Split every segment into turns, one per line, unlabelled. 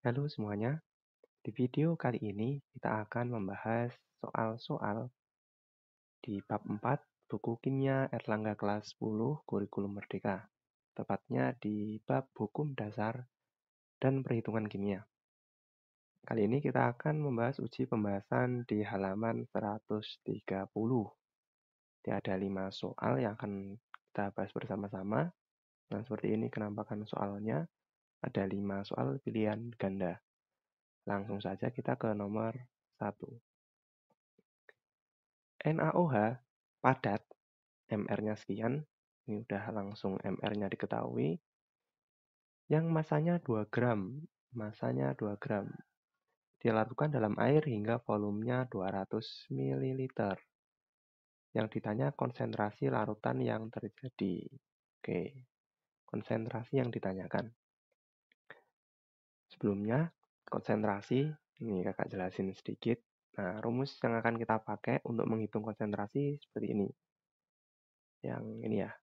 Halo semuanya, di video kali ini kita akan membahas soal-soal di bab 4 buku kimia Erlangga kelas 10 Kurikulum Merdeka, tepatnya di bab hukum dasar dan perhitungan kimia. Kali ini kita akan membahas uji pembahasan di halaman 130. Jadi ada 5 soal yang akan kita bahas bersama-sama. Nah, seperti ini penampakan soalnya. Ada 5 soal pilihan ganda. Langsung saja kita ke nomor 1. NaOH padat, MR-nya sekian, ini udah langsung MR-nya diketahui, yang masanya 2 gram, dilarutkan dalam air hingga volumenya 200 ml. Yang ditanya konsentrasi larutan yang terjadi. Oke, konsentrasi yang ditanyakan. Sebelumnya, konsentrasi, ini kakak jelasin sedikit. Nah, rumus yang akan kita pakai untuk menghitung konsentrasi seperti ini. Yang ini ya.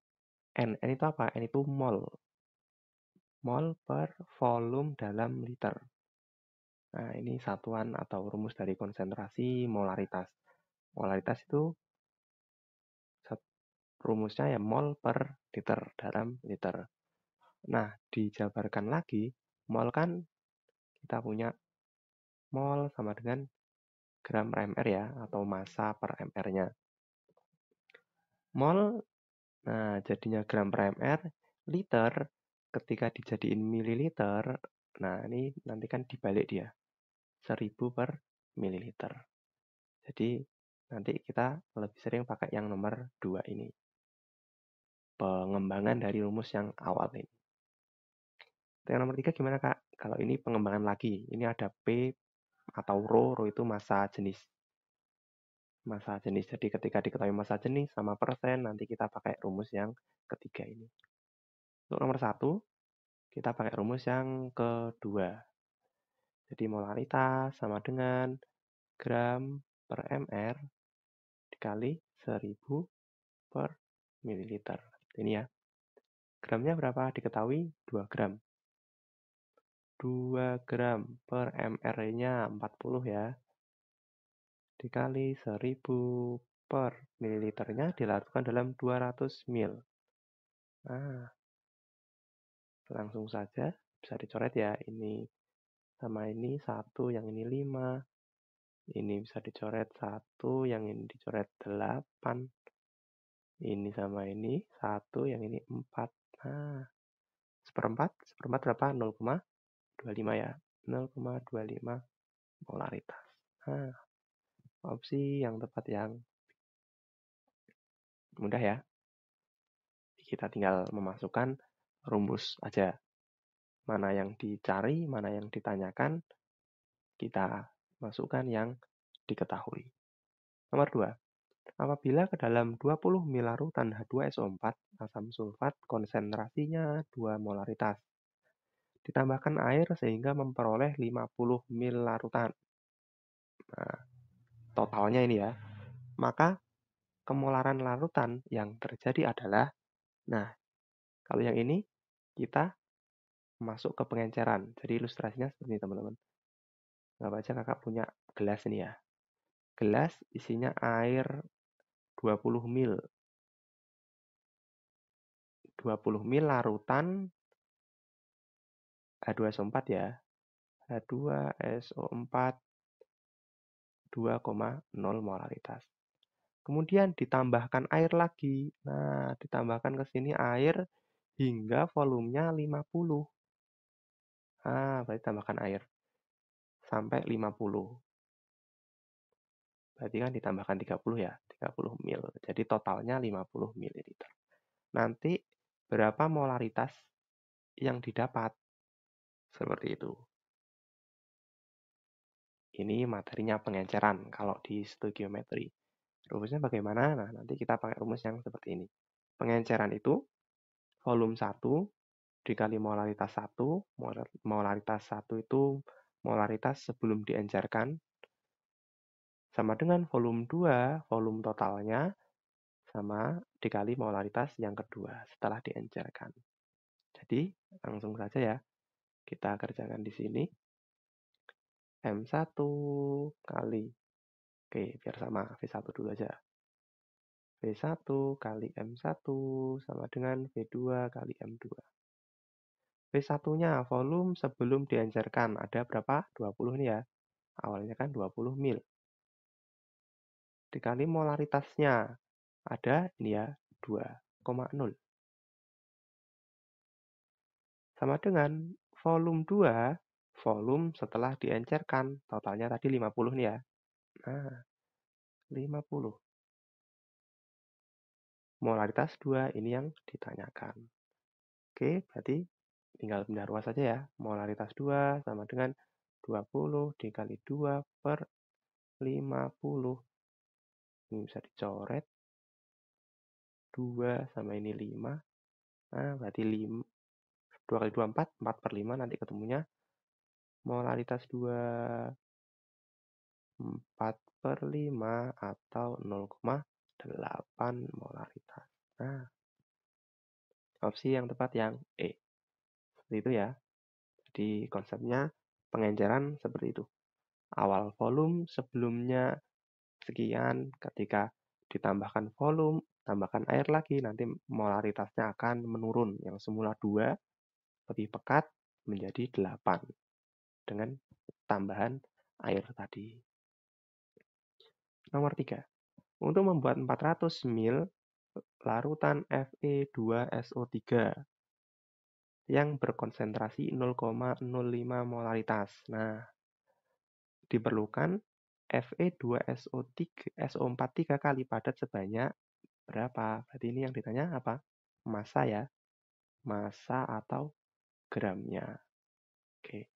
N itu apa? N itu mol. Mol per volume dalam liter. Nah, ini satuan atau rumus dari konsentrasi molaritas. Molaritas itu rumusnya ya mol per liter dalam liter. Nah, dijabarkan lagi, mol kan kita punya mol sama dengan gram per mr ya, atau massa per mr-nya. Mol, nah jadinya gram per mr, liter, ketika dijadiin mililiter, nah ini nanti kan dibalik dia. 1000 per mililiter. Jadi nanti kita lebih sering pakai yang nomor 2 ini. Pengembangan dari rumus yang awal ini. Yang nomor 3 gimana Kak? Kalau ini pengembangan lagi. Ini ada P atau rho itu massa jenis. Massa jenis. Jadi ketika diketahui massa jenis sama persen, nanti kita pakai rumus yang ketiga ini. Untuk nomor 1, kita pakai rumus yang kedua. Jadi molaritas sama dengan gram per mr dikali 1000 per mililiter. Ini ya. Gramnya berapa? Diketahui 2 gram. 2 gram per mr-nya 40 ya. Dikali 1000 per mililiternya dilarutkan dalam 200 ml. Nah, langsung saja bisa dicoret ya. Ini sama ini 1, yang ini 5. Ini bisa dicoret 1, yang ini dicoret 8. Ini sama ini 1, yang ini 4. Nah, seperempat berapa? 0,25 ya. 0,25 molaritas. Nah, opsi yang tepat yang mudah ya. Kita tinggal memasukkan rumus aja. Mana yang dicari, mana yang ditanyakan, kita masukkan yang diketahui. Nomor 2. Apabila ke dalam 20 ml larutan H2SO4 asam sulfat konsentrasinya 2 molaritas. Ditambahkan air sehingga memperoleh 50 ml larutan. Nah, totalnya ini ya. Maka kemolaran larutan yang terjadi adalah, nah, kalau yang ini kita masuk ke pengenceran. Jadi ilustrasinya seperti ini teman-teman. Nggak baca kakak punya gelas ini ya. Gelas isinya air 20 ml. 20 ml larutan H2SO4 ya. H2SO4 2,0 molaritas. Kemudian ditambahkan air lagi. Nah, ditambahkan ke sini air hingga volumenya 50. Nah, berarti tambahkan air sampai 50. Berarti kan ditambahkan 30 ya, 30 ml. Jadi totalnya 50 ml. Nanti berapa molaritas yang didapat? Seperti itu. Ini materinya pengenceran kalau di stoichiometry. Rumusnya bagaimana? Nah, nanti kita pakai rumus yang seperti ini. Pengenceran itu volume 1 dikali molaritas 1. Molaritas 1 itu molaritas sebelum diencerkan. Sama dengan volume 2, volume totalnya, sama dikali molaritas yang kedua setelah diencerkan. Jadi, langsung saja ya. Kita kerjakan di sini. M1 kali, oke biar sama, V1 dulu aja. V1 kali M1 sama dengan V2 kali M2. V1-nya volume sebelum diencerkan ada berapa? 20 nih ya. Awalnya kan 20 mil. Dikali molaritasnya ada ini ya 2,0. Sama dengan volume 2, volume setelah diencerkan. Totalnya tadi 50 nih ya. Nah, 50. Molaritas 2 ini yang ditanyakan. Oke, berarti tinggal pindah ruas saja ya. Molaritas 2 sama dengan 20 dikali 2 per 50. Ini bisa dicoret. 2 sama ini 5. Nah, berarti 5. 2 kali 2, 4. 4 per 5 nanti ketemunya. Molaritas 2, 4 per 5 atau 0,8 molaritas. Nah, opsi yang tepat yang E. Seperti itu ya. Jadi konsepnya pengenceran seperti itu. Awal volume sebelumnya sekian, ketika ditambahkan volume, tambahkan air lagi, nanti molaritasnya akan menurun. Yang semula 2 lebih pekat menjadi 8 dengan tambahan air tadi. Nomor 3. Untuk membuat 400 ml larutan Fe2SO3 yang berkonsentrasi 0,05 molaritas. Nah, diperlukan Fe2SO3, SO43 kali padat sebanyak berapa? Berarti ini yang ditanya apa? Massa ya. Massa atau gramnya. Oke.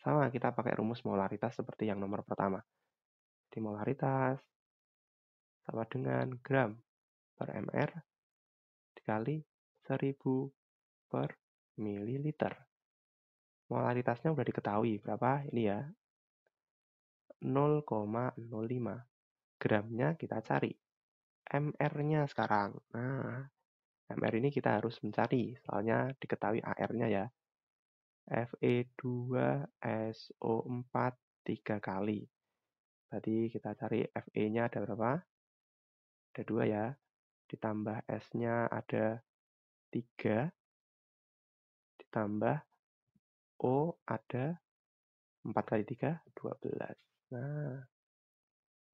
Sama kita pakai rumus molaritas seperti yang nomor pertama. Di molaritas sama dengan gram per mr dikali 1000 per mililiter. Molaritasnya udah diketahui berapa? Ini ya. 0,05. Gramnya kita cari. MR-nya sekarang. Nah, MR ini kita harus mencari, soalnya diketahui AR-nya ya. Fe2SO4 3 kali. Berarti kita cari Fe-nya ada berapa? Ada 2 ya. Ditambah S-nya ada 3. Ditambah O ada 4 kali 3, 12. Nah,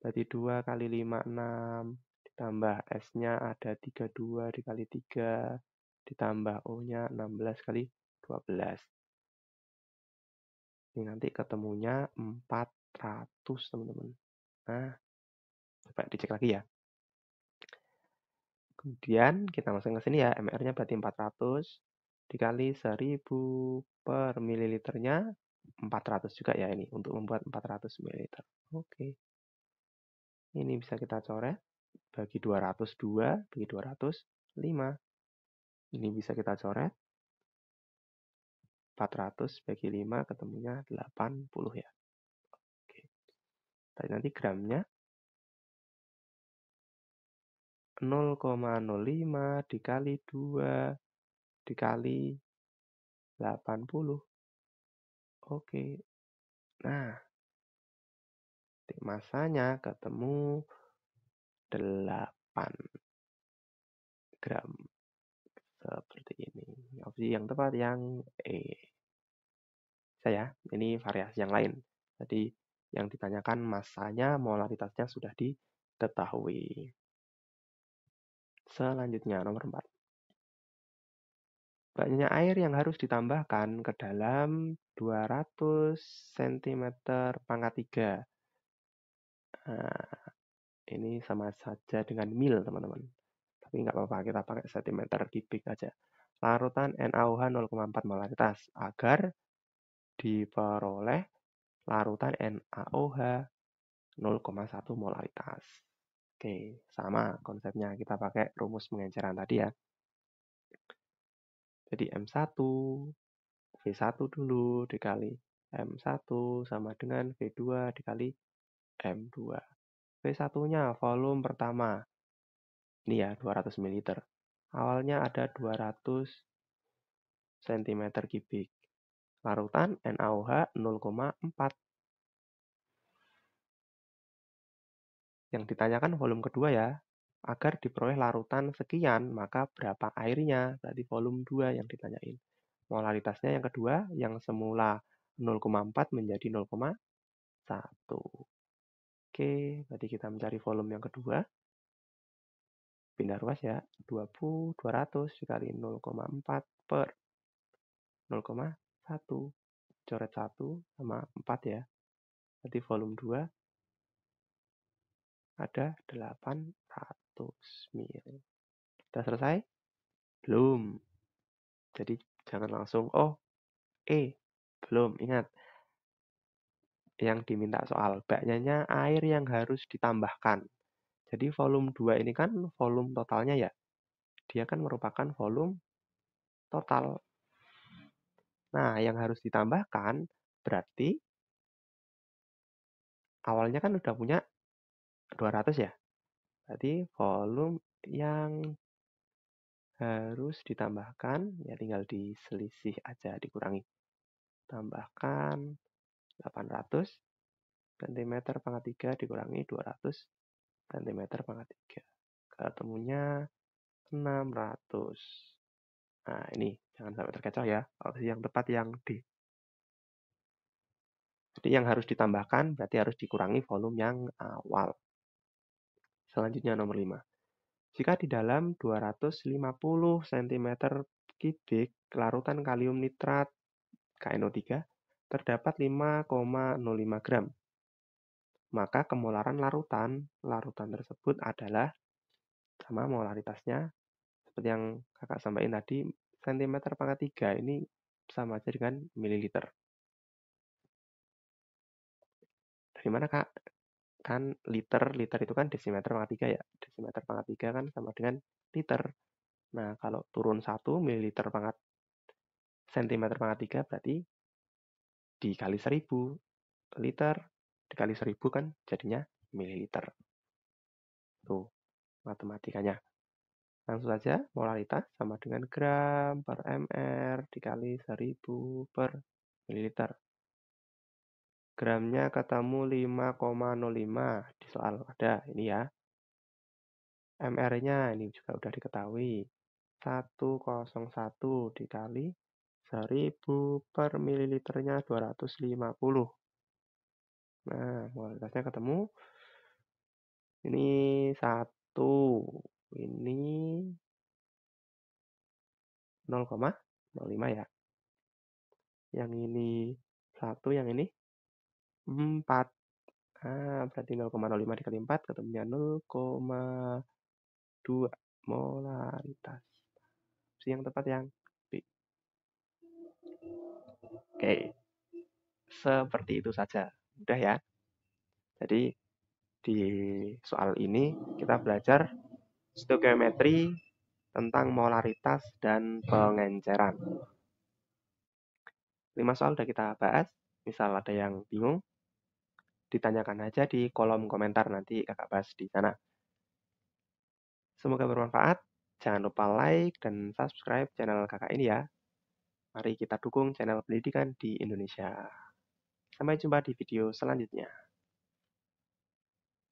berarti 2 kali 5, 6. Ditambah S-nya ada 32 dikali 3. Ditambah O-nya 16 kali 12. Ini nanti ketemunya 400, teman-teman. Nah, coba dicek lagi ya. Kemudian kita masuk ke sini ya, MR-nya berarti 400 dikali 1000 per mililiternya 400 juga ya ini untuk membuat 400 ml. Oke. Ini bisa kita coret bagi 202 bagi 205. Ini bisa kita coret 400 bagi 5 ketemunya 80 ya. Oke. Tadi nanti gramnya 0,05 dikali 2 dikali 80. Oke. Nah, masanya ketemu 8 gram. Seperti ini. Opsi yang tepat yang E. Saya, ini variasi yang lain. Jadi, yang ditanyakan masanya, molaritasnya sudah diketahui. Selanjutnya, nomor 4. Banyaknya air yang harus ditambahkan ke dalam 200 cm pangkat 3. Nah, ini sama saja dengan mil, teman-teman. Tapi nggak apa-apa, kita pakai cm kubik aja. Larutan NaOH 0,4 molaritas agar diperoleh larutan NaOH 0,1 molaritas. Oke, sama konsepnya. Kita pakai rumus pengenceran tadi ya. Jadi M1, V1 dulu dikali M1 sama dengan V2 dikali M2. V1-nya volume pertama. Ini ya, 200 ml. Awalnya ada 200 cm kubik. Larutan NaOH 0,4. Yang ditanyakan volume kedua ya. Agar diperoleh larutan sekian, maka berapa airnya? Berarti volume 2 yang ditanyain. Molaritasnya yang kedua, yang semula 0,4 menjadi 0,1. Oke, berarti kita mencari volume yang kedua. Pindah ruas ya, 200 dikali 0,4 per 0,1. Coret 1 sama 4 ya. Berarti volume 2 ada 800 ml. Sudah selesai? Belum. Jadi jangan langsung, oh belum. Ingat, yang diminta soal baknya air yang harus ditambahkan. Jadi volume 2 ini kan volume totalnya ya. Dia kan merupakan volume total. Nah, yang harus ditambahkan berarti awalnya kan udah punya 200 ya. Berarti volume yang harus ditambahkan, ya tinggal diselisih aja, dikurangi. Tambahkan 800 cm pangkat 3 dikurangi 200 cm pangkat 3. Ketemunya 600. Nah, ini jangan sampai terkecoh ya. Opsi yang tepat yang D. Jadi yang harus ditambahkan berarti harus dikurangi volume yang awal. Selanjutnya nomor 5. Jika di dalam 250 cm kubik larutan kalium nitrat KNO3 terdapat 5,05 gram, maka kemolaran larutan tersebut adalah sama molaritasnya seperti yang kakak sampaikan tadi, cm pangkat 3 ini sama aja dengan mililiter. Dari mana kak? Kan liter itu kan desimeter pangkat 3 ya. Desimeter pangkat 3 kan sama dengan liter. Nah, kalau turun 1 mililiter pangkat cm pangkat 3 berarti dikali 1000 liter dikali 1000 kan jadinya mililiter. Tuh, matematikanya. Langsung saja, molaritas sama dengan gram per mr dikali 1000 per mililiter. Gramnya ketemu 5,05 di soal ada ini ya. MR-nya ini juga udah diketahui. 101 dikali 1000 per mililiternya 250. Nah, molaritasnya ketemu. Ini 1, ini 0,05 ya. Yang ini 1, yang ini 4. Berarti 0,05 dikali 4 ketemunya 0,2 molaritas. Opsi yang tepat yang B. Oke, seperti itu saja. Mudah ya. Jadi di soal ini kita belajar stoikiometri tentang molaritas dan pengenceran. 5 soal sudah kita bahas. Misal ada yang bingung, ditanyakan aja di kolom komentar, nanti kakak bahas di sana. Semoga bermanfaat. Jangan lupa like dan subscribe channel kakak ini ya. Mari kita dukung channel pendidikan di Indonesia. Sampai jumpa di video selanjutnya.